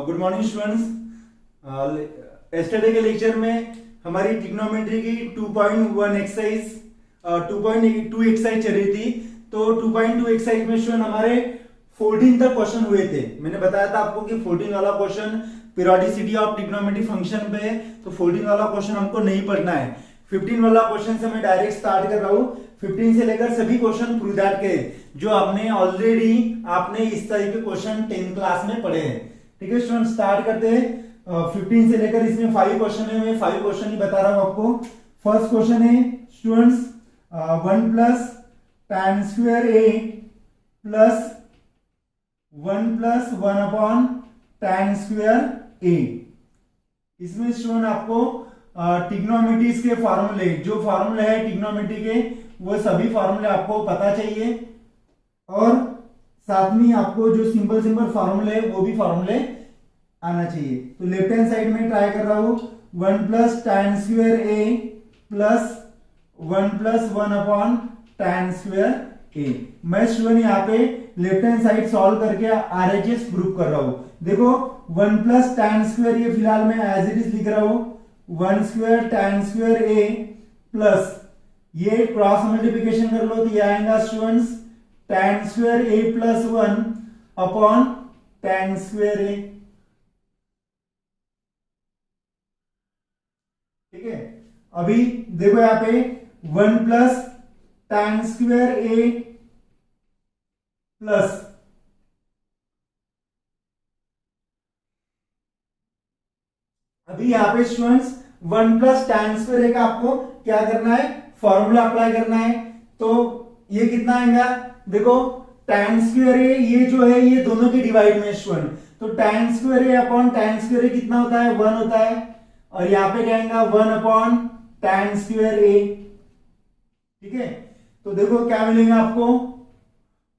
Good morning students. Yesterday के lecture में हमारी ट्रिग्नोमेट्री की 2.1 एक्सरसाइज 2.2 एक्सरसाइज चल रही थी। तो 2.2 एक्सरसाइज में स्टूडेंट हमारे 14 तक क्वेश्चन हुए थे। मैंने बताया था आपको कि 14 वाला question periodicity of trigonometry function पे है, तो 14 वाला क्वेश्चन हमको नहीं पढ़ना है। 15 वाला क्वेश्चन से मैं डायरेक्ट स्टार्ट कर रहा हूँ। 15 से लेकर सभी क्वेश्चन प्रूव दैट के जो आपने ऑलरेडी इस तरह के क्वेश्चन 10th क्लास में पढ़े हैं। ठीक है स्टूडेंट, स्टार्ट करते हैं। 15 से लेकर इसमें 5 क्वेश्चन है, मैं 5 क्वेश्चन ही बता रहा हूं आपको। फर्स्ट क्वेश्चन है students 1 plus tan square a plus 1 plus 1 upon tan square a। इसमें स्टूडेंट आपको ट्रिग्नोमेट्रीज के फॉर्मूले, जो फॉर्मूले है ट्रिग्नोमेट्री के, वो सभी फॉर्मूले आपको पता चाहिए और साथ में आपको जो सिंपल फॉर्मूले है वो भी फॉर्मूले आना चाहिए। तो लेफ्ट हैंड साइड में ट्राई कर रहा हूं 1 plus tan square a plus 1 plus 1 upon tan square a। मैं स्टूडेंट यहाँ पे लेफ्ट हैंड साइड सॉल्व करके आरएचएस प्रूव कर रहा हूं। देखो 1 प्लस tan स्क्वायर ये फिलहाल मैं एज इट इज लिख रहा हूं 1 square tan square a plus ये क्रॉस मल्टीप्लिकेशन कर लो तो ये आएगा students tan square a plus 1 upon tan square a। ठीक है, अभी देखो यहाँ पे 1 plus tan square a plus अभी यहाँ पे students 1 plus tan square a का आपको क्या करना है, फॉर्मूला अप्लाई करना है। तो ये कितना आएगा, देखो tan स्क्वायर a ये जो है ये दोनों के डिवाइड में स्टूडेंट, तो tan square a upon tan square a कितना होता है, 1 होता है। और यहाँ पे क्या आएगा 1 अपॉन tan स्क्वायर a। ठीक है, तो देखो क्या मिलेगा आपको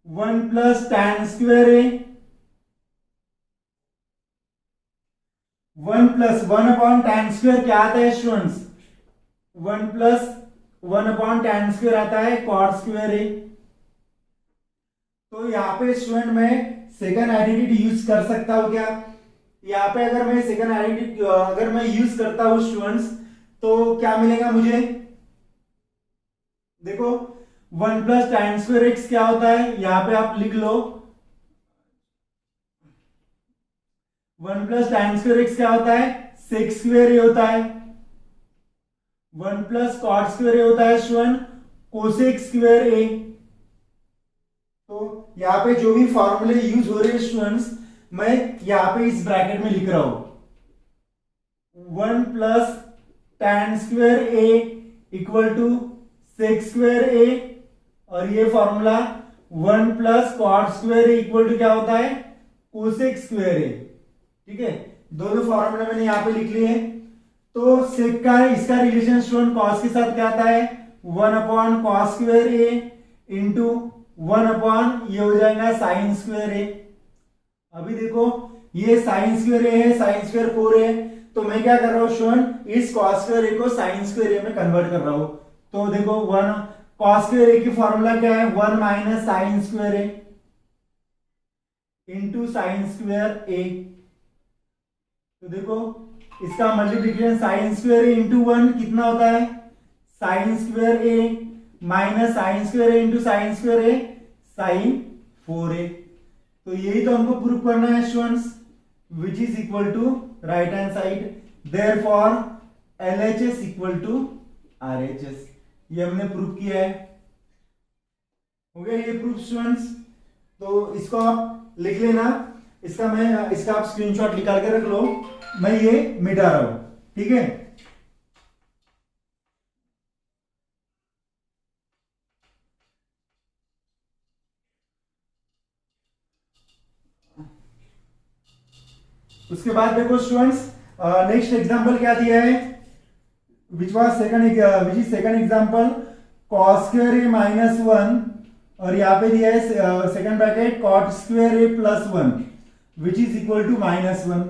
1 plus tan square a 1 plus 1 upon tan square क्या आता है students, 1 plus 1 upon tan square आता है cot स्क्वायर a। तो यहाँ पे स्टूडेंट मैं सेकंड आइडेंटिटी यूज कर सकता हूं क्या, यहाँ पे अगर मैं सेकंड आइडेंटिटी अगर मैं यूज करता हूं स्टूडेंट्स तो क्या मिलेगा मुझे, देखो 1 प्लस tan स्क्वायर x क्या होता है, यहां पे आप लिख लो 1 प्लस tan स्क्वायर x क्या होता है, sec स्क्वायर a होता है। 1 प्लस cot स्क्वायर a होता है स्टूडेंट कोसेक स्क्वायर a। तो यहाँ पे जो भी फॉर्मूले यूज हो रहे हैं स्टूडेंट्स मैं यहाँ पे इस ब्रैकेट में लिख रहा हूं 1 plus tan square a equal to sec square a और ये formula 1 plus cot square a equal to क्या होता है, कोसेक स्क्वायर a। ठीक है, दोनों फॉर्मूला मैंने यहाँ पे लिख लिए। तो सेक का इसका रिलेशन स्टूडेंट कॉस के साथ क्या आता है 1 upon cos square a into 1 upon ये हो जाएगा साइन स्क्वायर a। अभी देखो ये साइन स्क्वायर a है, साइन स्क्वायर 4 है, तो मैं क्या कर रहा हूं स्टूडेंट इस कॉस स्क्वायर a को साइन स्क्वायर a में कन्वर्ट कर रहा हूं। तो देखो 1 कॉस स्क्वायर a की फॉर्मूला क्या है 1 minus sine square a into sine square a। तो देखो इसका multiplication sine square a into 1 कितना होता है, sine square a minus sine square a into sine square a sine 4a। तो यही तो हमको प्रूव करना है students, which is equal to right hand side, therefore LHS equal to RHS। ये हमने प्रूव किया है, हो गया ये प्रूफ स्टूडेंट्स। तो इसको आप लिख लेना, इसका आप स्क्रीनशॉट निकाल के रख लो, मैं ये मिटा रहा हूं। ठीक है, उसके बाद देखो स्टूडेंट्स नेक्स्ट एग्जांपल क्या दिया है, which is second example cos square a minus 1 और यहाँ पे दिया है second bracket cot square a plus 1 which is equal to minus 1।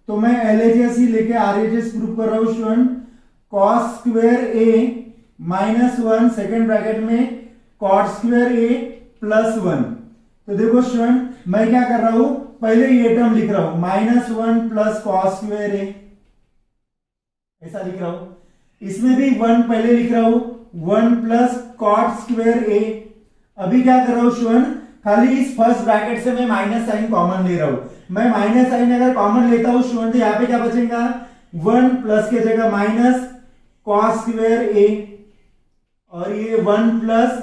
तो मैं LHS ही लेके RHS प्रूव कर रहा हूं student, cos square a minus 1 second bracket में cot स्क्वायर a प्लस 1। तो देखो स्टूडेंट मैं क्या कर रहा हूं पहले ये टर्म लिख रहा हूं, -1 प्लस कॉस स्क्वायर ए, ऐसा लिख रहा हूं। इसमें भी 1 पहले लिख रहा हूं, 1 प्लस कॉट स्क्वायर ए। अभी क्या कर रहा हूं स्टूडेंट, खाली इस फर्स्ट ब्रैकेट से मैं माइनस साइन कॉमन ले रहा हूं। मैं माइनस साइन अगर कॉमन लेता हूं स्टूडेंट, तो यहाँ पे क्या बचेगा, 1 प्लस के जगह माइनस कॉस स्क्वायर ए, और ये 1 प्लस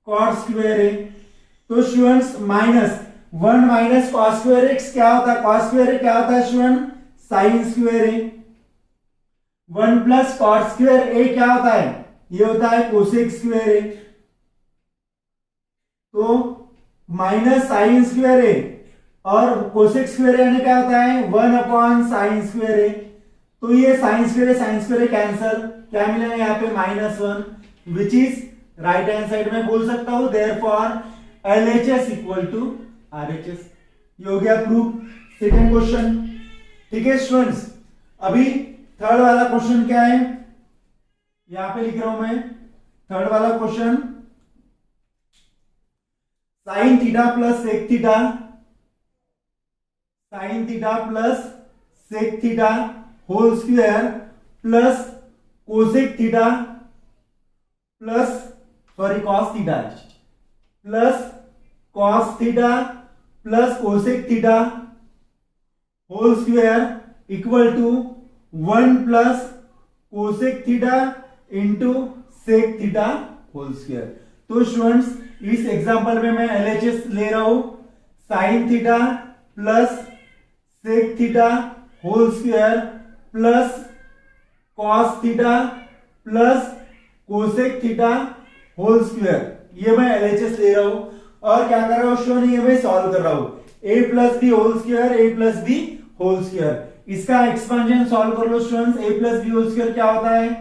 कॉट स्क्वायर ए। तो students -1 minus cos square x क्या होता है, कॉस स्क्वायर ए क्या होता है स्टूडेंट, साइन स्क्वायर ए। 1 प्लस कॉट स्क्वायर ए क्या होता है, ये होता है कोसेक स्क्वायर ए। तो माइनस साइन स्क्वायर ए और कोसेक स्क्वायर ए क्या होता है, 1 अपॉन साइन स्क्वायर ए। तो ये साइन स्क्वायर ए कैंसल, क्या मिलेगा यहाँ पे -1, which is right hand side में बोल सकता हूं, therefore LHS equal to RHS। ये हो गया प्रूफ, सेकेंड क्वेश्चन। ठीक है स्टूडेंट्स, अभी थर्ड वाला क्वेश्चन क्या है, यहां पे लिख रहा हूं मैं। थर्ड वाला question, sine theta plus sec theta, sine theta plus sec theta whole square plus cosec theta plus cos theta plus cos theta plus cosec theta whole square equal to 1 plus cosec theta into sec theta whole square. तो students इस example में मैं LHS ले रहा हूं, sine theta plus sec theta whole square plus cos theta plus cosec theta whole square, ये मैं LHS ले रहा हूं। और क्या कर रहा हूं स्टूडेंट, ये मैं सॉल्व कर रहा हूं, a plus B whole square, a plus B whole square. इसका एक्सपेंशन सॉल्व कर लो students. a plus B whole square क्या होता है,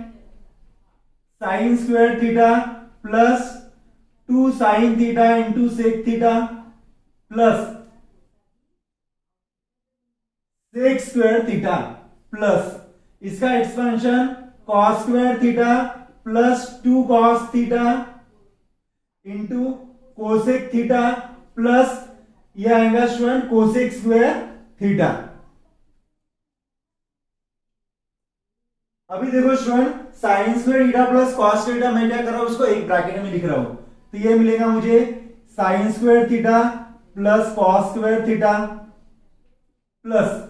sine square theta plus 2 sine theta into sec theta plus sec square theta plus इसका expansion cos square theta plus 2 cos theta into cosec theta plus ये आएगा student cosec square theta. अभी देखो student, sine square theta plus cos theta मैं क्या कर रहा हूं, उसको एक ब्रैकेट में लिख रहा हूं। तो ये मिलेगा मुझे sine square theta plus cos square theta plus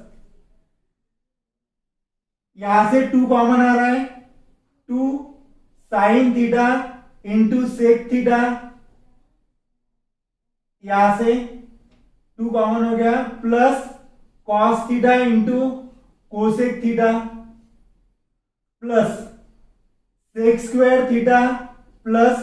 यहां से 2 कॉमन आ रहा है, 2 sine theta into sec theta, यहां से 2 कॉमन हो गया, plus cos theta into cosec theta plus sec square theta plus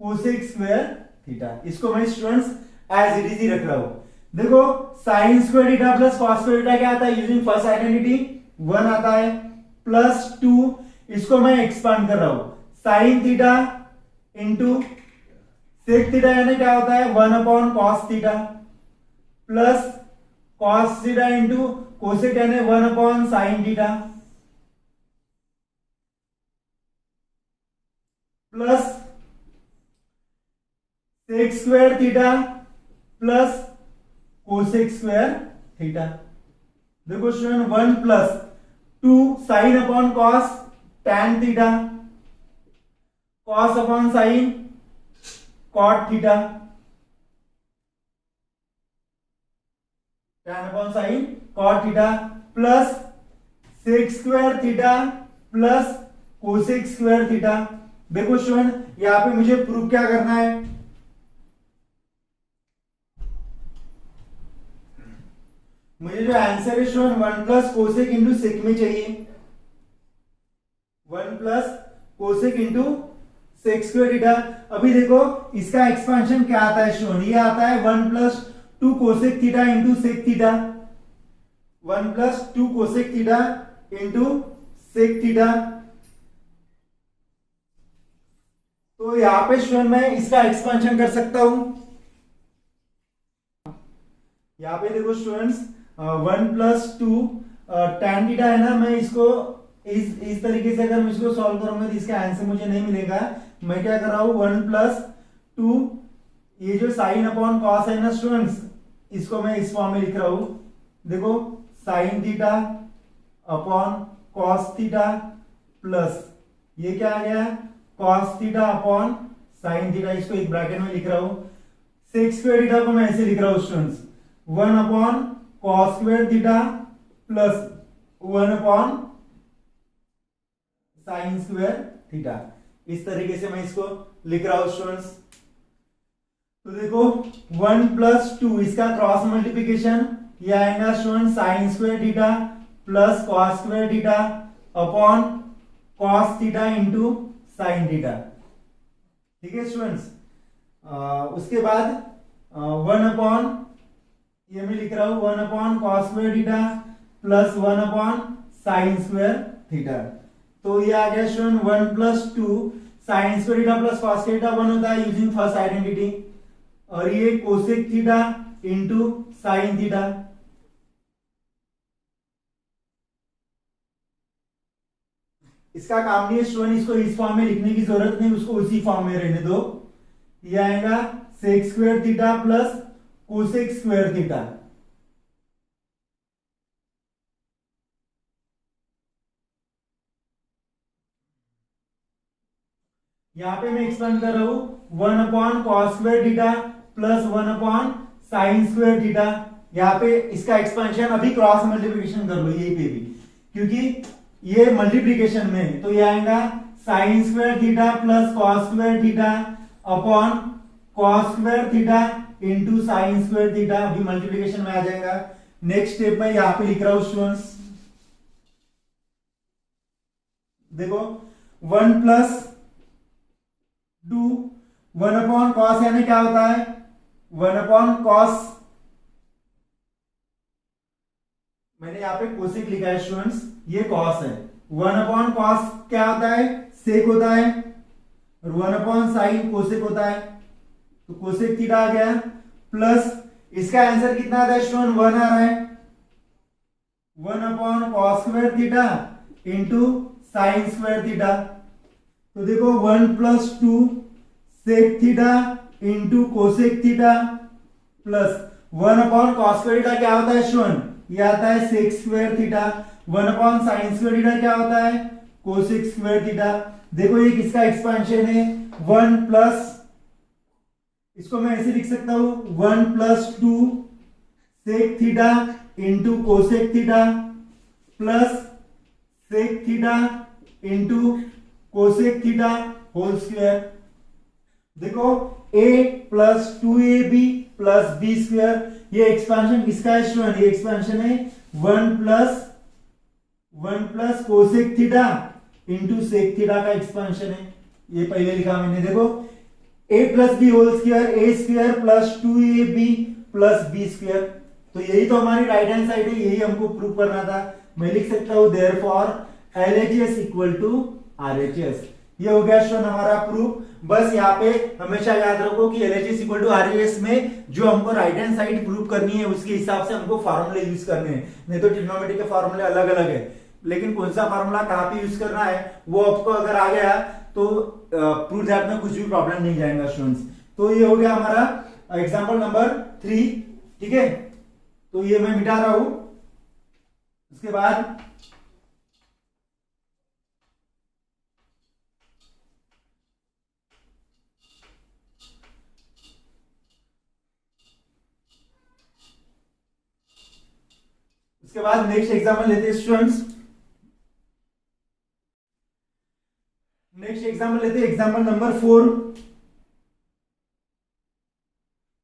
cosec square theta. इसको मैं स्टूडेंट्स एज इट इज ही रख रहा हूं। देखो sine square theta plus cos square theta क्या आता है, यूजिंग फर्स्ट आइडेंटिटी 1 आता है, प्लस 2 इसको मैं एक्सपांड कर रहा हूं, sine theta into sec theta यानी क्या होता है 1 upon cos theta plus cos theta into cosec यानी 1 upon sine theta plus sec square theta plus cosec square theta. देखो student 1 plus 2 sine upon cos tan theta, cos upon sine cot theta, tan upon sine cot theta plus sec square theta plus cosec square theta. देखो student यहां पे मुझे proof क्या करना है, मुझे जो आंसर है student 1 plus cosec into sec में चाहिए, 1 plus cosec into sec square theta. अभी देखो इसका एक्सपेंशन क्या आता है स्टूडेंट, ये आता है 1 plus 2 cosec theta into sec theta, 1 plus 2 cosec theta into sec theta. तो यहां पे स्टूडेंट मैं इसका एक्सपेंशन कर सकता हूं। यहां पे देखो स्टूडेंट्स 1 प्लस 2 टैन थीटा है ना, मैं इसको इस तरीके से अगर मैं इसको सॉल्व करूंगा तो इसका आंसर मुझे नहीं मिलेगा। मैं क्या कर रहा हूं 1 प्लस 2 ये जो साइन अपॉन कॉस है ना स्टूडेंट्स, इसको मैं इस फॉर्म में लिख रहा हूं, देखो sign theta upon cos theta plus ये क्या आ गया cos theta upon sine theta, इसको एक ब्रैकेट में लिख रहा हूं। सेक स्क्वायर थीटा को मैं ऐसे लिख रहा हूं students, 1 upon cos square theta plus 1 upon sine square theta. इस तरीके से मैं इसको लिख रहा हूं स्टूडेंट्स। तो देखो 1 प्लस 2 इसका क्रॉस मल्टीप्लीकेशन ये आएगा student sine square theta plus cos square theta upon cos theta into sine theta. ठीक है स्टूडेंट्स। उसके बाद 1 अपॉन ये मैं लिख रहा हूं 1 upon cos square theta plus 1 upon sine square theta. तो ये आ गया student 1 plus 2 sign square theta plus cos square theta 1 होता है यूजिंग फर्स्ट आइडेंटिटी, और ये cosec theta into sine theta. इसका काम नहीं है स्टूडेंट इसको इस फॉर्म में लिखने की जरूरत नहीं, उसको उसी फॉर्म में रहने दो। ये आएगा sec square theta plus cosec square theta. यहां पे मैं एक्सपेंड कर रहा हूं 1 upon cos square theta plus 1 upon sine square theta. यहाँ पे इसका एक्सपेंशन अभी क्रॉस मल्टीप्लिकेशन कर लो यही पे भी, क्योंकि ये मल्टीप्लिकेशन में, तो ये आएगा sine square theta plus cos square theta upon cos square theta into sine square theta. अभी मल्टीप्लिकेशन में आ जाएगा। नेक्स्ट स्टेप में यहां पे लिख रहा हूं स्टूडेंट्स, देखो 1 प्लस 2 1 अपॉन कॉस यानी क्या होता है 1 अपॉन कॉस, मैंने यहां पे कोसेक लिखा है स्टूडेंट्स, ये कॉस है। 1 अपॉन कॉस क्या होता है सेक होता है, और 1 अपॉन साइन कोसेक होता है, तो कोसेक थीटा आ गया प्लस इसका आंसर कितना आता है स्टूडेंट 1 आ रहा है, 1 upon cos square theta into sine square theta. तो देखो 1 plus 2 sec theta into cosec theta plus 1 upon cos square theta क्या होता है स्टूडेंट, ये आता है sec square theta. 1 upon sine square theta क्या होता है कोसेक स्क्वायर थीटा। देखो ये किसका एक्सपेंशन है 1 प्लस, इसको मैं ऐसे लिख सकता हूं 1 plus 2 sec theta into cosec theta plus sec theta into cosec theta whole square. देखो a plus 2ab plus B square, ये एक्सपेंशन किसका है स्टूडेंट, ये एक्सपेंशन है 1 plus cosec theta into sec theta का एक्सपेंशन है, ये पहले लिखा मैंने। देखो a plus B whole square a square plus 2ab plus B square, तो यही तो हमारी राइट हैंड साइड है, यही हमको प्रूव करना था। मैं लिख सकता हूं therefore LHS equal to RHS। ये हो गया स्टूडेंट हमारा प्रूफ। बस यहाँ पे हमेशा याद रखो कि LHS इक्वल टू RHS में जो हमको राइट हैंड साइड प्रूव करनी है उसके हिसाब से हमको फार्मूले यूज करने हैं, नहीं तो ट्रिग्नोमेट्री के फार्मूले अलग अलग है, लेकिन कौन सा फार्मूला कहाँ पे यूज करना है वो आपको अगर आ गया तो प्रूफ दैट में कुछ भी प्रॉब्लम नहीं जाएगा स्टूडेंट्स। तो ये हो गया हमारा एग्जाम्पल नंबर 3। ठीक है, तो ये मैं मिटा रहा हूं। उसके बाद नेक्स्ट एग्जाम्पल लेते हैं स्टूडेंट्स। नेक्स्ट एग्जाम्पल लेते हैं एग्जाम्पल नंबर 4।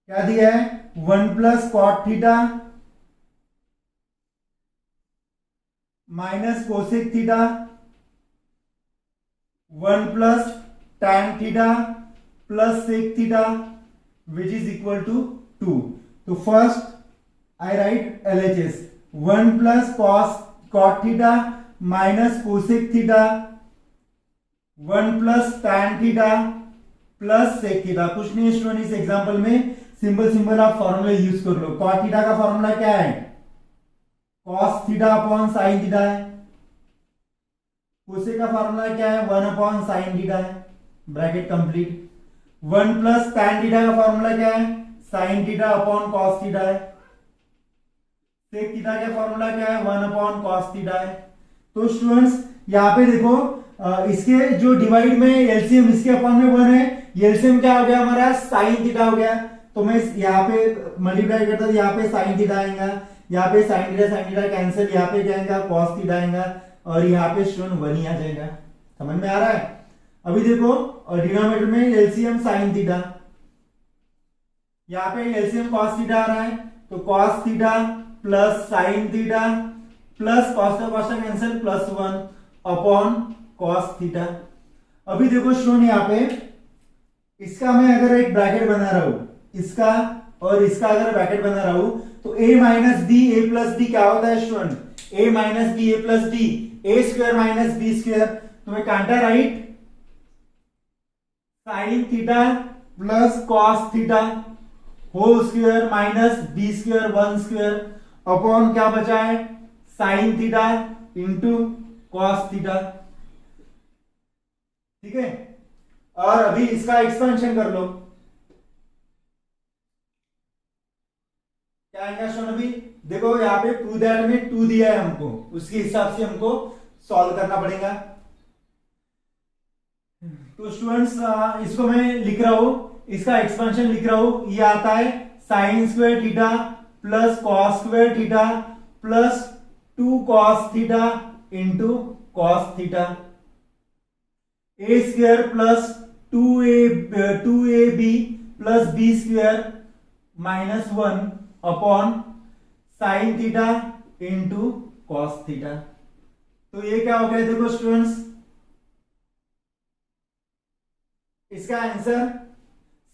क्या दिया है 1 plus cot theta minus cosec theta 1 plus tan theta plus sec theta which is equal to 2। तो first I write LHS 1 plus cot theta minus cosec theta 1 plus tan theta plus sec theta. कुछ नहीं student, इस example में simple आप formula use कर लो। Cot theta का formula क्या है cos theta upon sine theta है, कोसेक का फॉर्मूला क्या है 1 अपॉन साइन थीटा है, bracket complete. 1 plus tan theta का फॉर्मूला क्या है sine theta upon cos theta है, सेक थीटा का फॉर्मूला क्या है, 1/cos थीटा है। तो स्टूडेंट्स यहाँ पे देखो इसके जो डिवाइड में एलसीएम इसके अपॉन में 1 है, एलसीएम क्या हो गया हमारा, साइन थीटा हो गया। तो मैं यहाँ पे मल्टीप्लाई करता हूँ, यहाँ पे साइन थीटा आएगा, यहाँ पे साइन थीटा कैंसिल, यहाँ पे क्या आएगा, कॉस थीटा आएगा, और यहाँ पे स्टूडेंट 1 ही आ जाएगा। समझ में आ रहा है? अभी देखो डिनोमिनेटर में एलसीएम साइन थीटा, यहाँ पे एलसीएम कॉस थीटा आ रहा है, तो cos theta plus sine theta plus cos का cancel plus 1 upon cos theta. अभी देखो स्टूडेंट यहाँ पे इसका मैं अगर एक ब्रैकेट बना रहा हूं, इसका और इसका अगर ब्रैकेट बना रहा हूं, तो a minus d a plus d क्या होता है student, a minus d a plus d, a square minus B square. तो मैं कांटा write sine theta plus cos theta whole square minus B square 1 square upon क्या बचा है, sine theta into cos theta. ठीक है, और अभी इसका एक्सपेंशन कर लो, क्या आएगा स्टूडेंट, अभी देखो यहाँ पे प्रूव दैट में 2 दिया है हमको, उसके हिसाब से हमको सॉल्व करना पड़ेगा। तो स्टूडेंट्स इसको मैं लिख रहा हूं, इसका एक्सपेंशन लिख रहा हूं, ये आता है sine square theta plus cos square theta plus 2 cos theta into cos theta, A square plus 2ab plus B square minus 1 upon sine theta into cos theta. तो ये क्या हो गया देखो स्टूडेंट्स, इसका answer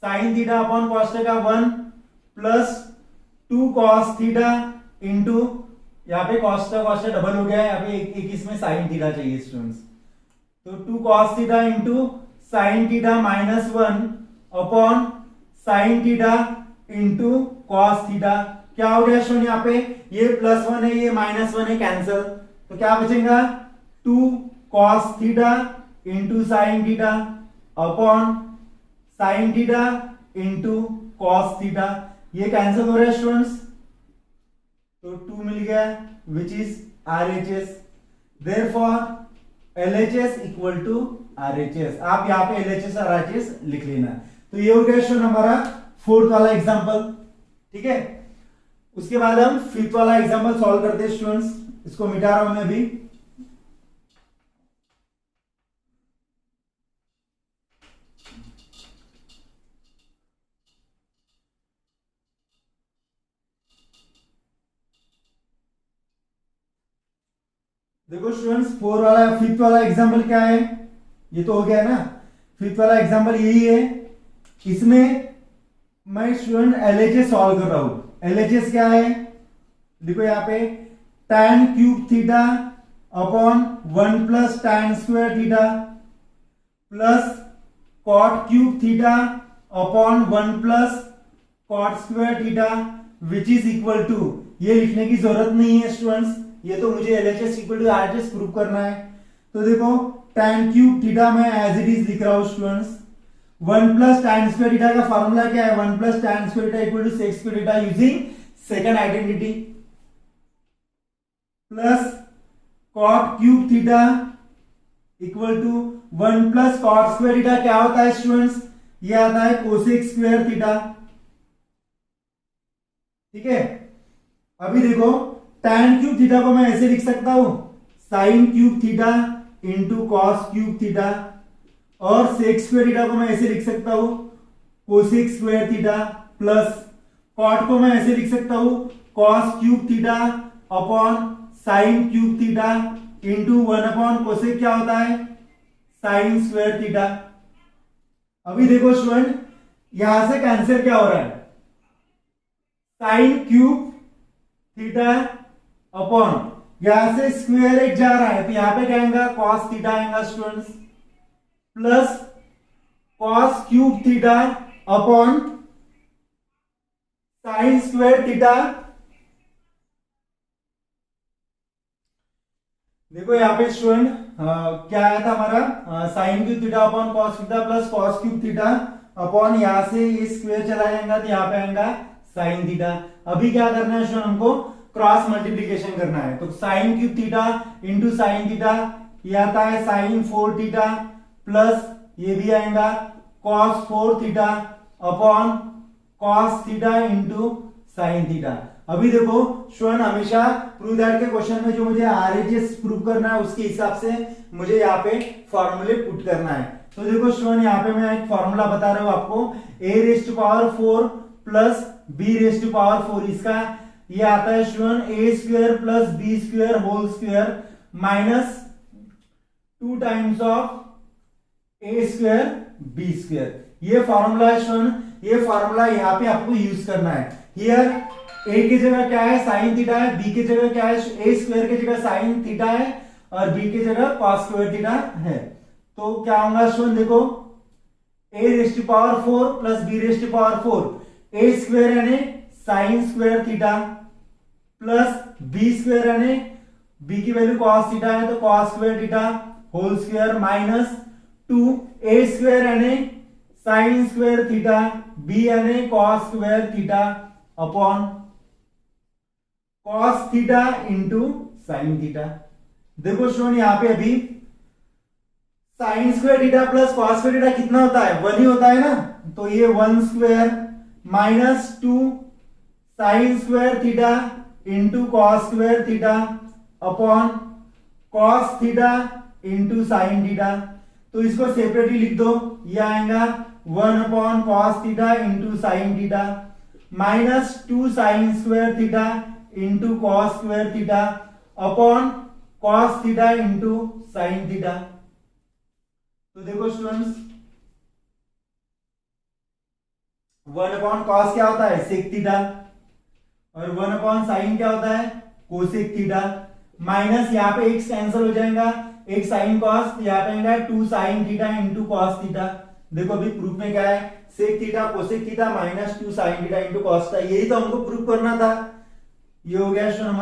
sine theta upon cos theta 1 plus 2 cos theta into, यहाँ पे cos theta double हो गया है, यहाँ पे एक इसमें साइन थीटा चाहिए स्टूडेंट्स, तो 2 cos theta into sine theta minus 1 upon sine theta into cos theta. क्या हो गया स्टूडेंट, यहाँ पे ये प्लस 1 है, ये माइनस 1 है, कैंसिल, तो क्या बचेगा 2 cos theta into sine theta upon sine theta into cos theta. ये कैंसिल हो रहा है स्टूडेंट्स, तो 2 मिल गया which is RHS। Therefore LHS equal to RHS। आप यहाँ पे LHS और RHS लिख लेना। तो ये हो गया स्टूडेंट हमारा 4th वाला एग्जांपल। ठीक है, उसके बाद हम 5th वाला एग्जांपल सॉल्व करते हैं स्टूडेंट्स। इसको मिटा रहा हूं मैं अभी। देखो स्टूडेंट्स 5th वाला एग्जांपल क्या है, ये तो हो गया ना। 5th वाला एग्जांपल यही है, इसमें मैं स्टूडेंट LHS सॉल्व कर रहा हूं। LHS क्या है, देखो यहाँ पे tan cube theta upon 1 plus tan square theta plus cot cube theta upon 1 plus cot square theta which is equal to, ये लिखने की जरूरत नहीं है स्टूडेंट्स, ये तो मुझे LHS equal to RHS prove करना है। तो देखो tan क्यूब थीटा मैं एज इट इज लिख रहा हूं students. 1 plus tan square theta का फॉर्मूला क्या है, 1 plus tan square theta equal to sec square theta using second identity plus cot cube theta equal to 1 plus cot square theta क्या होता है students, ये आता है cosec स्क्वायर थीटा। ठीक है, अभी देखो tan क्यूब थीटा को मैं ऐसे लिख सकता हूं sin cube theta into cos cube theta, और sec स्क्वायर थीटा को मैं ऐसे लिख सकता हूं cosec square theta plus cot को मैं ऐसे लिख सकता हूं cos cube theta upon sin cube theta into 1 upon cosec क्या होता है sin स्क्वायर थीटा। अभी देखो स्टूडेंट यहां से कैंसिल क्या हो रहा है, sin क्यूब थीटा अपॉन यहां से स्क्वायर एक जा रहा है, तो यहां पे क्या आएगा cos थीटा आएगा students plus cos cube theta upon sin square theta. देखो यहाँ पे स्टूडेंट क्या आया था हमारा sin cube theta upon cos theta plus cos cube theta upon यहां से ये स्क्वायर चला जाएगा, तो यहाँ पे आएगा sin थीटा। अभी क्या करना है स्टूडेंट, हमको क्रॉस मल्टीप्लीकेशन करना है। तो sine cube theta into sine theta, ये आता है साइन 4 थीटा प्लस ये भी आएगा cos 4 theta upon cos theta into sine theta. अभी देखो स्टूडेंट, हमेशा प्रूव दैट के क्वेश्चन में जो मुझे आरएचएस प्रूव करना है उसके हिसाब से मुझे यहाँ पे फॉर्मूले पुट करना है। तो देखो स्टूडेंट, यहाँ पे मैं एक फॉर्मूला बता रहा हूं आपको, a raised to power 4 plus b raised to power 4, इसका ये आता है student a square plus b square whole square minus 2 times of a square b square. ये फॉर्मूला है स्टूडेंट, ये फॉर्मूला यहाँ पे आपको यूज करना है। हियर a की जगह क्या है साइन थीटा है, b की जगह क्या है a स्क्वायर की जगह साइन थीटा है और b की जगह कॉस स्क्वायर थीटा है। तो क्या होगा स्टूडेंट, देखो a raised to power 4 plus b raised to power 4, a square यानी sine square theta plus b square यानी b की वैल्यू कॉस थीटा है तो cos square theta whole square minus 2 a square यानी साइन स्क्वायर थीटा b यानी cos square theta upon cos theta into sine theta. देखो student, यहां पे अभी sine square theta plus cos square theta कितना होता है, 1 ही होता है ना, तो ये 1 square minus 2 sign square theta into cos square theta upon cos theta into sine theta. तो इसको सेपरेटली लिख दो, ये आएगा 1 upon cos theta into sine theta minus 2 sign square theta into cos square theta upon cos theta into sine theta. तो देखो students, 1 upon cos क्या होता है सेक थीटा और 1 अपॉन साइन क्या होता है कोसेक थीटा, माइनस यहाँ पे x कैंसिल हो जाएगा, एक साइन कॉस, यहाँ पे आएगा 2 sine theta into cos theta. देखो अभी प्रूफ में क्या है, sec theta cosec theta minus 2 sine theta into cos theta, यही तो हमको प्रूफ करना था। ये हो गया स्टूडेंट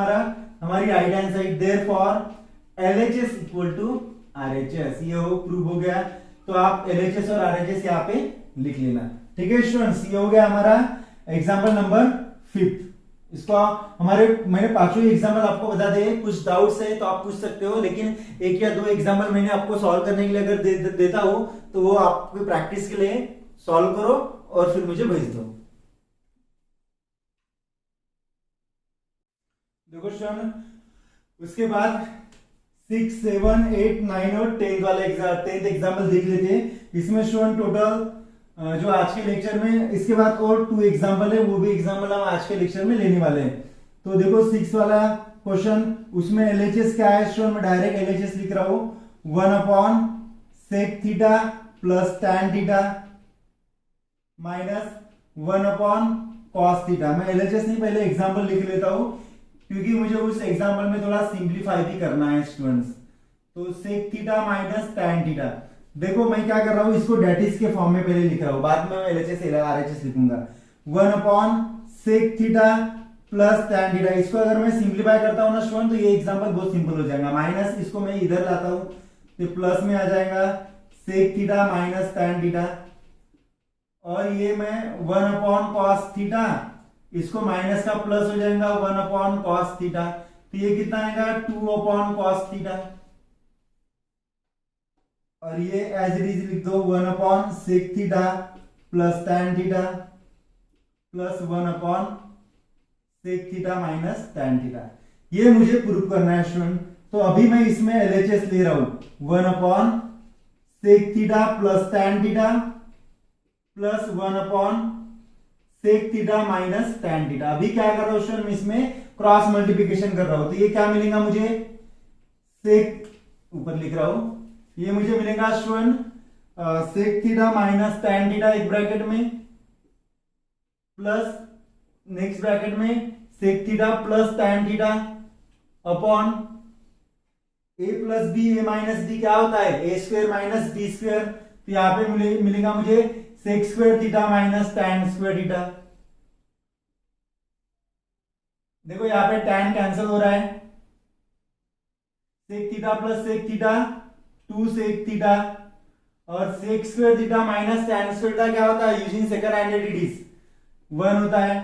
हमारी right hand side, therefore LHS equal to RHS, ये हो प्रूफ हो गया। तो आप एलएचएस और आरएचएस यहाँ पे लिख लेना, ठीक है स्टूडेंट्स। ये हो गया हमारा एग्जांपल नंबर 5। इसको हमारे मैंने पांचों एग्जाम्पल आपको बता दे, कुछ डाउट्स है तो आप पूछ सकते हो, लेकिन 1 या 2 एग्जाम्पल मैंने आपको सॉल्व करने के लिए अगर देता हूं तो वो आपके प्रैक्टिस के लिए सॉल्व करो और फिर मुझे भेज दो। देखो स्टूडेंट, उसके बाद 6, 7, 8, 9 और 10th वाले 10th एग्जाम्पल देख लेते हैं। इसमें स्टूडेंट टोटल जो आज के लेक्चर में, इसके बाद और 2 एग्जाम्पल है, वो भी एग्जाम्पल हम आज के लेक्चर में लेने वाले हैं। तो देखो 6 वाला क्वेश्चन, उसमें एलएचएस क्या है स्टूडेंट, मैं डायरेक्ट एलएचएस लिख रहा हूं 1 upon sec theta plus tan theta minus 1 upon cos theta. मैं एलएचएस नहीं, पहले एग्जाम्पल लिख लेता हूं क्योंकि मुझे उस एग्जाम्पल में थोड़ा सिंप्लीफाई भी करना है स्टूडेंट्स। तो sec theta minus tan theta, देखो मैं क्या कर रहा हूं, इसको डेटिस के फॉर्म में पहले लिख रहा हूं, बाद में मैं एलएचएस आरएचएस लिखूंगा। 1 upon sec theta plus tan theta, इसको अगर मैं सिंप्लीफाई करता हूं ना स्टूडेंट तो ये एग्जांपल बहुत सिंपल हो जाएगा। माइनस इसको मैं इधर लाता हूं तो प्लस में आ जाएगा sec theta minus tan theta, और ये मैं 1 अपॉन कॉस थीटा, इसको माइनस का प्लस हो जाएगा 1 अपॉन कॉस थीटा, तो ये कितना आएगा 2 अपॉन कॉस थीटा, और ये एज इट इज लिख दो 1 upon sec theta plus tan theta plus 1 upon sec theta minus tan theta. ये मुझे प्रूव करना है स्टूडेंट। तो अभी मैं इसमें एलएचएस ले रहा हूं 1 upon sec theta plus tan theta plus 1 upon sec theta minus tan theta. अभी क्या कर रहा हूं स्टूडेंट, मैं इसमें क्रॉस मल्टीप्लिकेशन कर रहा हूं, तो ये क्या मिलेगा मुझे, सेक ऊपर लिख रहा हूं, ये मुझे मिलेगा student sec theta minus tan theta एक ब्रैकेट में प्लस नेक्स्ट ब्रैकेट में sec theta plus tan theta upon a plus b, a minus b क्या होता है a square minus B square, तो यहां पे मिलेगा मुझे sec square theta minus tan square theta. देखो यहां पे टैन कैंसिल हो रहा है, sec theta plus sec theta 2 sec theta, और sec square theta minus tan square theta क्या होता है यूजिंग सेकंड आइडेंटिटीज 1 होता है,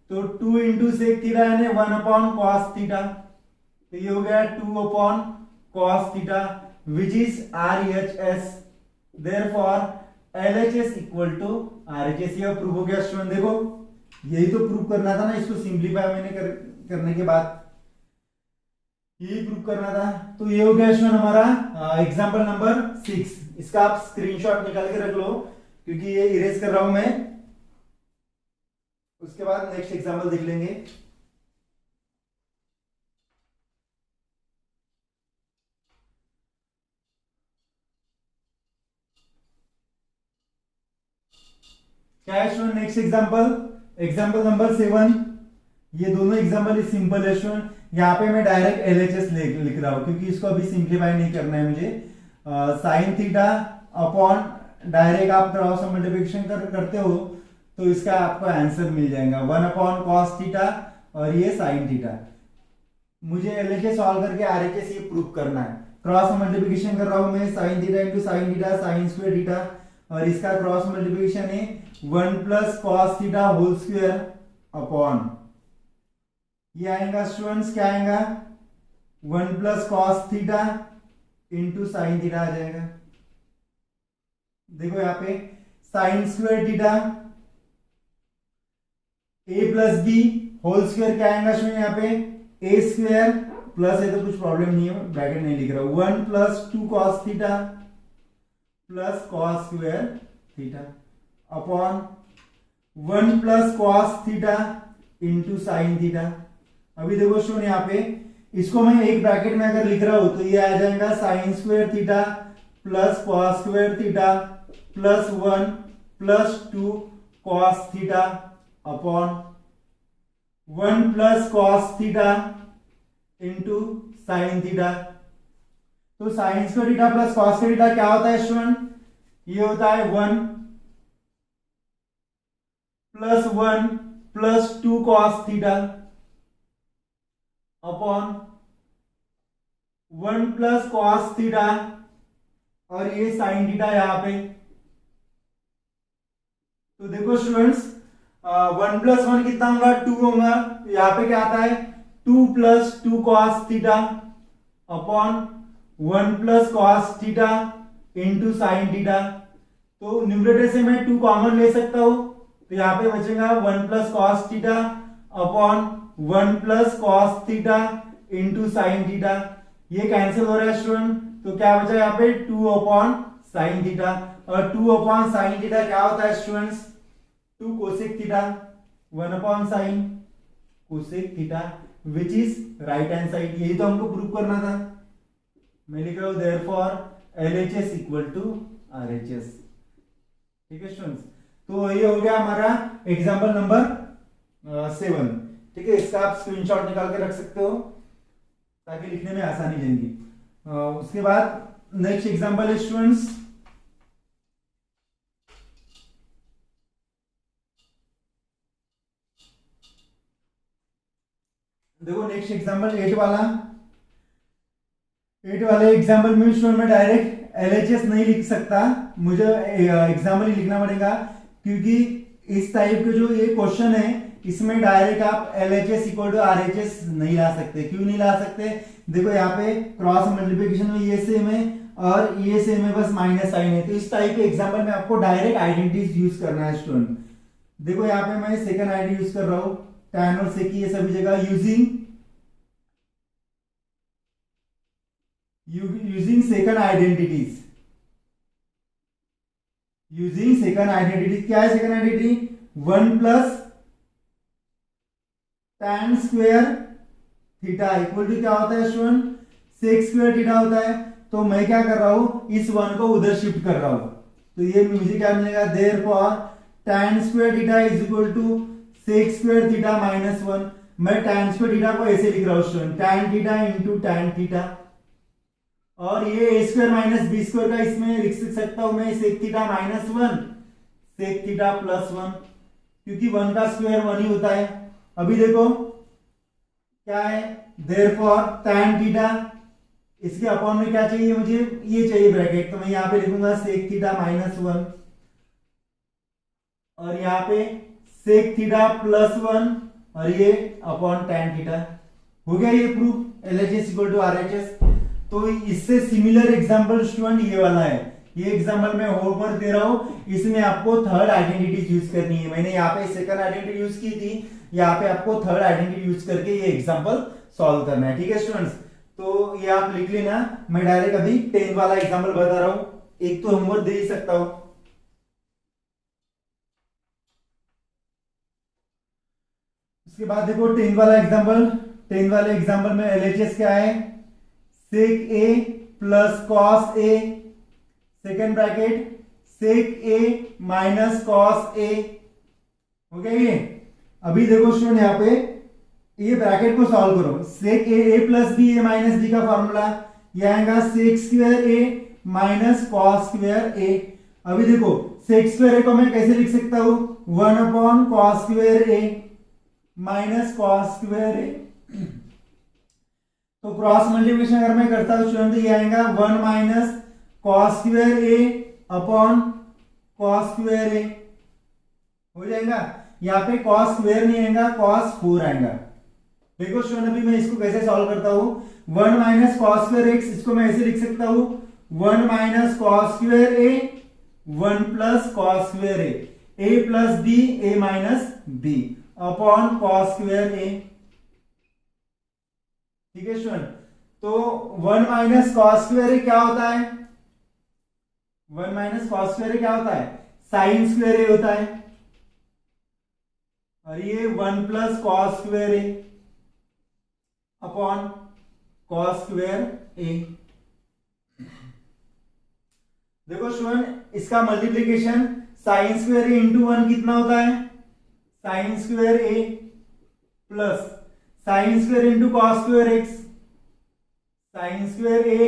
तो 2 इंटू सेक थीटा यानी 1 अपॉन कॉस थीटा, तो ये हो गया 2 upon cos theta which is RHS। Therefore LHS equal to RHS। ये प्रूव हो गया स्टूडेंट। देखो यही तो प्रूव करना था ना, इसको सिंप्लीफाई मैंने करने के बाद यही प्रूव करना था। तो ये हो गया स्टूडेंट हमारा एग्जांपल नंबर 6। इसका आप स्क्रीनशॉट निकाल के रख लो क्योंकि ये इरेज कर रहा हूं मैं, उसके बाद नेक्स्ट एग्जांपल देख लेंगे। क्या है student next example, example number 7। ये दोनों एग्जांपल सिंपल है स्टूडेंट। यहाँ पे मैं डायरेक्ट LHS लिख रहा हूं क्योंकि इसको अभी सिंप्लीफाई नहीं करना है मुझे। साइन थीटा अपॉन डायरेक्ट आप क्रॉस मल्टीप्लिकेशन करते हो तो इसका आपको आंसर मिल जाएगा 1 अपॉन कॉस थीटा और ये साइन थीटा। मुझे LHS सॉल्व करके RHS ये प्रूव करना है। क्रॉस मल्टीप्लिकेशन कर रहा हूं मैं, sine theta into sine theta sine square theta, और इसका क्रॉस मल्टीप्लिकेशन है 1 plus cos theta whole square upon ये आएगा स्टूडेंट्स, क्या आएगा 1 plus cos theta into sine theta आ जाएगा। देखो यहाँ पे sine square theta a plus B whole square क्या आएगा स्टूडेंट, यहाँ पे a स्क्वायर प्लस है तो कुछ प्रॉब्लम नहीं है, ब्रैकेट नहीं लिख रहा। 1 plus 2 cos theta plus cos square theta upon 1 plus cos theta into sine theta. अभी देखो स्टूडेंट यहाँ पे इसको मैं एक ब्रैकेट में अगर लिख रहा हूं तो ये आ जाएगा sine square theta plus cos square theta plus 1 plus 2 cos theta upon 1 plus cos theta into sine theta. तो sine square theta plus cos square theta क्या होता है स्टूडेंट, ये होता है 1 plus 2 cos theta upon 1 plus cos theta और ये sine theta यहां पे। तो देखो स्टूडेंट्स 1 प्लस 1 कितना होगा 2 होगा, तो यहां पे क्या आता है 2 plus 2 cos theta upon 1 plus cos theta into sine theta. तो न्यूमरेटर से मैं 2 कॉमन ले सकता हूं, तो यहां पे बचेगा 1 plus cos theta upon 1 plus cos theta into sine theta. ये कैंसिल हो रहा है स्टूडेंट, तो क्या बचा यहाँ पे 2 अपॉन साइन थीटा, और 2 अपॉन साइन थीटा क्या होता है students 2 cosec theta 1 upon sign cosec theta which is right hand side. यही तो हमको प्रूव करना था। मैं लिख रहा हूं therefore LHS equal to RHS। ठीक है स्टूडेंट्स, तो ये हो गया हमारा एग्जांपल नंबर 7। ठीक है, इसका आप स्क्रीनशॉट निकाल के रख सकते हो ताकि लिखने में आसानी रहेगी। उसके बाद नेक्स्ट एग्जांपल है स्टूडेंट्स देखो नेक्स्ट एग्जांपल 8 वाला। 8 वाले एग्जांपल में स्टूडेंट में डायरेक्ट LHS नहीं लिख सकता, मुझे एग्जांपल ही लिखना पड़ेगा क्योंकि इस टाइप के जो ये क्वेश्चन है इसमें डायरेक्ट आप LHS इक्वल टू RHS नहीं ला सकते। क्यों नहीं ला सकते, देखो यहाँ पे क्रॉस मल्टीप्लिकेशन में ये सेम है और ये सेम है, बस माइनस साइन है। तो इस टाइप के एग्जांपल में आपको डायरेक्ट आइडेंटिटीज यूज करना है स्टूडेंट। देखो यहाँ पे मैं सेकंड आइडेंटिटी यूज कर रहा हूं, tan और sec ये सभी जगह using second identities. Using second identity क्या है second identity 1 plus tan square theta equal to क्या होता है स्टूडेंट sec स्क्वायर थीटा होता है। तो मैं क्या कर रहा हूं इस 1 को उधर शिफ्ट कर रहा हूं, तो ये मुझे क्या मिलेगा therefore tan square theta is equal to sec square theta minus 1। मैं tan स्क्वायर थीटा को ऐसे लिख रहा हूं student tan theta into tan theta, और ये a square minus B square का इसमें लिख सकता हूं मैं sec theta minus 1 sec theta plus 1, क्योंकि 1 का स्क्वायर 1 ही होता है। अभी देखो क्या है देयरफॉर tan थीटा, इसके अपॉन में क्या चाहिए मुझे ये चाहिए ब्रैकेट, तो मैं यहां पे लिखूंगा sec थीटा माइनस 1 और यहां पे sec थीटा प्लस 1 और ये अपॉन tan थीटा। हो गया ये proof, LHS equal to RHS। तो इससे सिमिलर एग्जांपल स्टूडेंट ये वाला है, ये एग्जांपल मैं होमवर्क दे रहा हूं, इसमें आपको थर्ड आइडेंटिटी यूज करनी है। मैंने यहाँ पे सेकंड आइडेंटिटी यूज की थी, यहाँ पे आपको थर्ड आइडेंटिटी यूज करके ये एग्जांपल सॉल्व करना है। ठीक है स्टूडेंट्स, तो ये आप लिख लेना। मैं डायरेक्ट अभी 10 वाला एग्जांपल बता रहा हूं, एक तो होमवर्क दे ही सकता हूं। उसके बाद देखो 10 वाला एग्जांपल, 10 वाले एग्जांपल में LHS क्या है, sec a plus cos a, second bracket sec a minus cos a। हो गया ये। अभी देखो स्टूडेंट यहाँ पे ये ब्रैकेट को सॉल्व करो, sec a plus b a minus b का फॉर्मूला ये आएगा sec square a minus cos square a। अभी देखो sec स्क्वायर a को मैं कैसे लिख सकता हूं, 1 upon cos square a minus cos square a। तो क्रॉस मल्टीप्लिकेशन अगर मैं करता हूं स्टूडेंट तो ये आएगा 1 minus cos square a upon cos square a। हो जाएगा, यहाँ पे cos स्क्वायर नहीं आएगा, cos 4 आएगा। देखो स्टूडेंट अभी मैं इसको कैसे सॉल्व करता हूं, 1 माइनस cos स्क्वायर x, इसको मैं ऐसे लिख सकता हूं 1 minus cos square a 1 plus cos square a plus b a minus b upon cos square a। ठीक है स्टूडेंट, तो 1 माइनस cos स्क्वायर a क्या होता है, 1 माइनस cos स्क्वायर a क्या होता है, sin स्क्वायर a होता है, और ये 1 plus cos square a upon cos square a। देखो स्टूडेंट इसका multiplication sin square a into 1 कितना होता है, sin square a plus sin square into cos square x, sin square a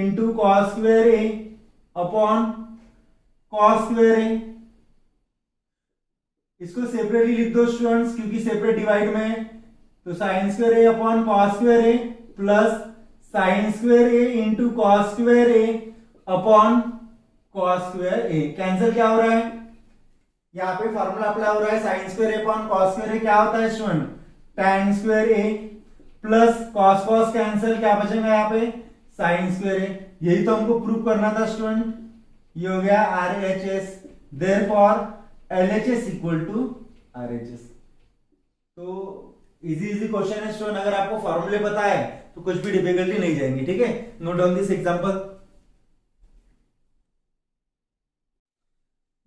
into cos square a upon cos square a। इसको separately लिख दो students, क्योंकि separate divide में है, तो sin square a upon cos square a plus sin square a into cos square a upon cos square a। Cancel क्या हो रहा है, यहाँ पे फॉर्मूला अप्लाई हो रहा है, sin square a upon cos square a क्या होता है student, tan square a plus cos cos cancel, क्या बचेगा यहाँ पे sin स्क्वायर a। यही तो हमको प्रूव करना था स्टूडेंट, ये हो गया RHS, therefore LHS equal to RHS। तो इजी क्वेश्चन है स्टूडेंट, अगर आपको फॉर्मूले पता है तो कुछ भी डिफिकल्टी नहीं जाएंगी। ठीक है, नोट डाउन दिस एग्जांपल।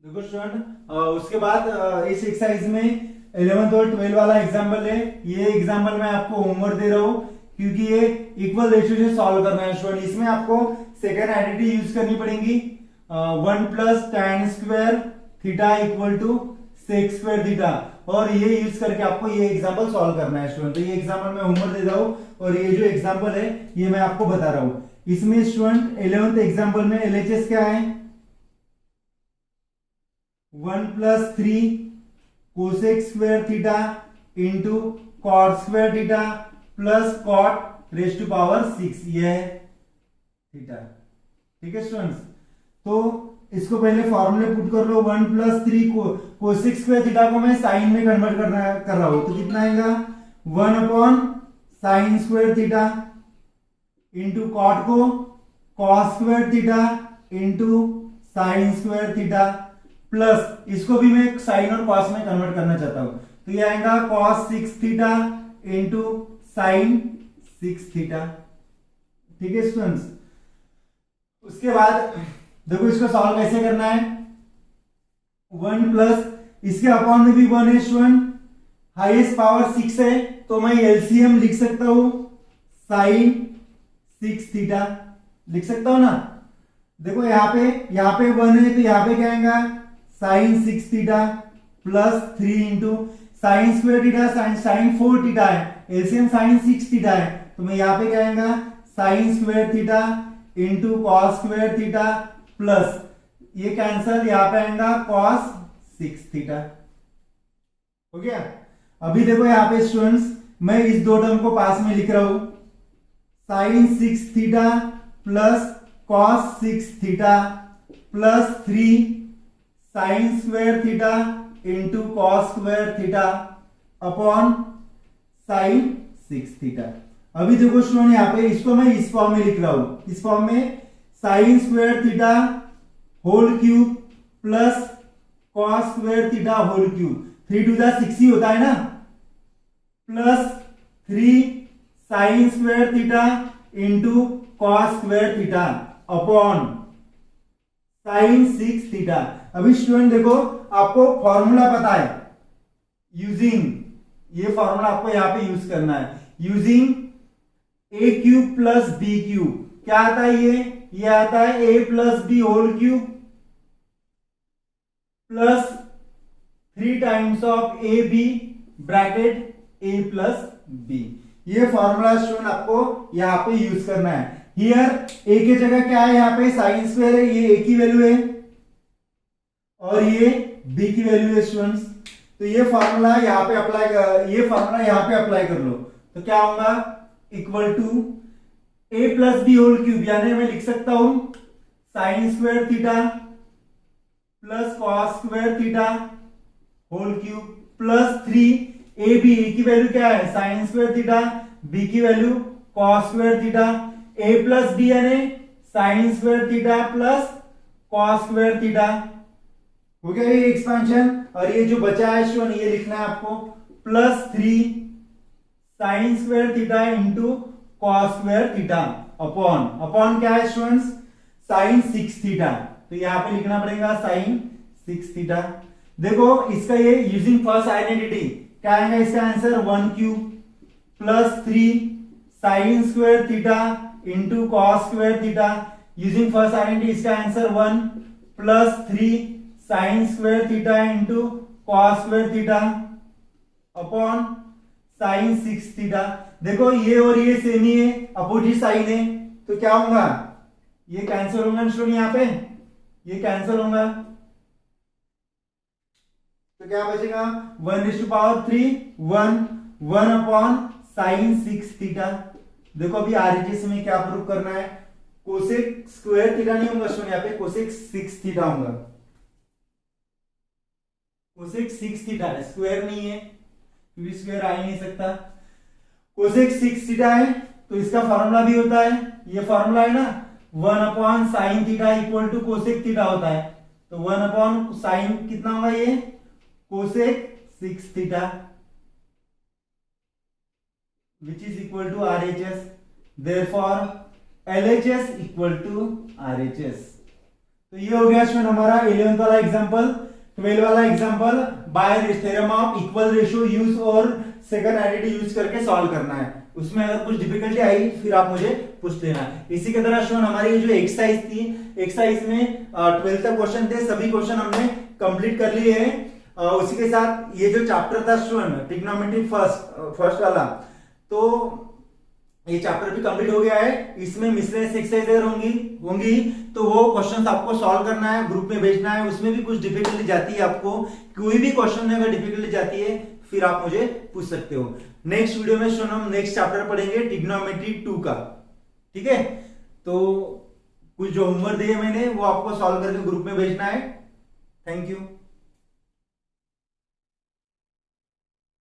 देखो स्टूडेंट उसके बाद इस एक्सरसाइज में 11th और 12 वाला एग्जांपल है, ये एग्जांपल मैं आपको होमवर्क दे रहा हूं, क्योंकि ये इक्वल रेशियो से सॉल्व करना है स्टूडेंट। इसमें आपको सेकंड आइडेंटिटी यूज करनी पड़ेगी, 1 plus tan square theta equal to sec square theta, और ये यूज करके आपको ये एग्जांपल सॉल्व करना है स्टूडेंट। तो ये एग्जांपल मैं होमवर्क दे रहा हूं, और ये जो एग्जांपल है ये मैं आपको बता रहा हूं। इसमें स्टूडेंट 11th एग्जांपल में LHS क्या है, 1 plus 3 cosec square theta into cot square theta plus cot raise to power 6, ये है थीटा। ठीक है स्टूडेंट्स, तो इसको पहले फॉर्मूले पुट कर लो, 1 प्लस 3 कोसेक स्क्वायर थीटा को मैं साइन में कन्वर्ट कर रहा हूं, तो कितना आएगा 1 upon sine square theta into cot को cos square theta into sine square theta plus इसको भी मैं साइन और कॉस में कन्वर्ट करना चाहता हूं, तो ये आएगा cos 6 theta into sign 6 theta. ठीक है स्टूडेंट्स, उसके बाद देखो इसको सॉल्व कैसे करना है, 1 प्लस इसके अपॉन में भी 1 है स्टूडेंट, हाईएस्ट पावर 6 है, तो मैं एलसीएम लिख सकता हूं साइन 6 थीटा, लिख सकता हूं ना। देखो यहाँ पे 1 है, तो यहाँ पे क्या आएगा sine 6 theta plus 3 into sine square theta sine 4 theta है, एलसीएम साइन 6 थीटा है, तो मैं यहाँ पे क्या आएगा sine square theta into cos square theta plus ये कैंसल, यहाँ पे आएगा कॉस 6 थीटा। हो गया। अभी देखो यहाँ पे स्टूडेंट्स मैं इस दो टर्म को पास में लिख रहा हूं, sine 6 theta plus cos 6 theta plus 3 sine square theta into cos square theta upon sine 6 theta. अभी देखो स्टूडेंट यहाँ पे इसको मैं इस फॉर्म में लिख रहा हूं, इस फॉर्म में sine square theta whole cube plus cos square theta whole cube, 3 to the 6 ही होता है ना, plus 3 sine square theta into cos square theta upon sine 6 theta. अभी स्टूडेंट देखो आपको फॉर्मूला पता है, यूजिंग ये फॉर्मूला आपको यहां पे यूज करना है, using a cube plus b cube. क्या आता है ये आता है a plus B whole cube plus 3 times of a b bracket a plus b. ये फॉर्मूला स्टूडेंट आपको यहां पे यूज करना है। हियर ए की जगह क्या है, यहाँ पे साइन स्क्वायर है, ये ए की वैल्यू है और ये बी की वैल्यू है स्टूडेंट्स। तो ये फॉर्मूला यहाँ पे अप्लाई कर लो। तो क्या होगा, equal to A plus B whole cube, यानी मैं लिख सकता हूं sine square theta plus cos square theta whole cube plus 3 A B, की वैल्यू क्या है साइन स्क्वायर थीटा, बी की value cos square theta, A plus B यानी sine square theta plus cos square theta. हो गया ये expansion. और ये जो बचा है स्टूडेंट ये लिखना है आपको plus 3 sine square theta into cos square theta upon क्या है स्टूडेंट्स, साइन 6 थीटा। तो यहां पे लिखना पड़ेगा साइन 6 थीटा। देखो इसका ये यूजिंग फर्स्ट आइडेंटिटी क्या आएगा, इसका answer 1 cube plus 3 sine square theta into cos square theta. Using first identity इसका answer 1 plus 3 sine square theta into cos square theta upon sine 6 theta. देखो ये और ये सेम ही है, अपोजिट साइन है, तो क्या होगा, ये कैंसिल होगा स्टूडेंट, यहाँ पे ये कैंसिल होगा, तो क्या बचेगा 1/3 1 अपॉन साइन 6 थीटा। देखो अभी आरएचएस में क्या प्रूव करना है, कोसेक स्क्वायर थीटा नहीं होगा स्टूडेंट, यहाँ पे कोसेक 6 थीटा होगा, कोसेक 6 थीटा है, स्क्वायर नहीं है क्योंकि स्क्वायर आ ही नहीं सकता। कोसेक 6 थीटा है तो इसका फॉर्मूला भी होता है, ये फॉर्मूला है ना 1 upon sine theta equal to cosec theta होता है। तो 1 अपॉन साइन कितना होगा, ये cosec 6 theta which is equal to RHS, therefore LHS equal to RHS। तो ये हो गया स्टूडेंट हमारा 11th वाला एग्जांपल। 12 वाला example bye theorem of equal ratio use और सेकंड आइडेंटिटी यूज करके सॉल्व करना है। उसमें अगर कुछ डिफिकल्टी आई फिर आप मुझे पूछ लेना। इसी के तरह स्टूडेंट हमारी जो एक्सरसाइज थी, एक्सरसाइज में 12 तक क्वेश्चन थे, सभी क्वेश्चन हमने कंप्लीट कर लिए हैं। उसी के साथ ये जो चैप्टर था स्टूडेंट ट्रिग्नोमेट्री फर्स्ट वाला, तो ये चैप्टर भी कंप्लीट हो गया है। इसमें मिसलेनियस एक्सरसाइज होंगी तो वो क्वेश्चंस आपको सॉल्व करना है, ग्रुप में भेजना है। उसमें भी कुछ डिफिकल्टी जाती है, आपको कोई भी क्वेश्चन में अगर डिफिकल्टी जाती है फिर आप मुझे पूछ सकते हो। नेक्स्ट वीडियो में हम नेक्स्ट चैप्टर पढ़ेंगे ट्रिग्नोमेट्री 2 का, ठीक है। तो कुछ जो होमवर्क दिए मैंने वो आपको सॉल्व करके ग्रुप में भेजना है। Thank you.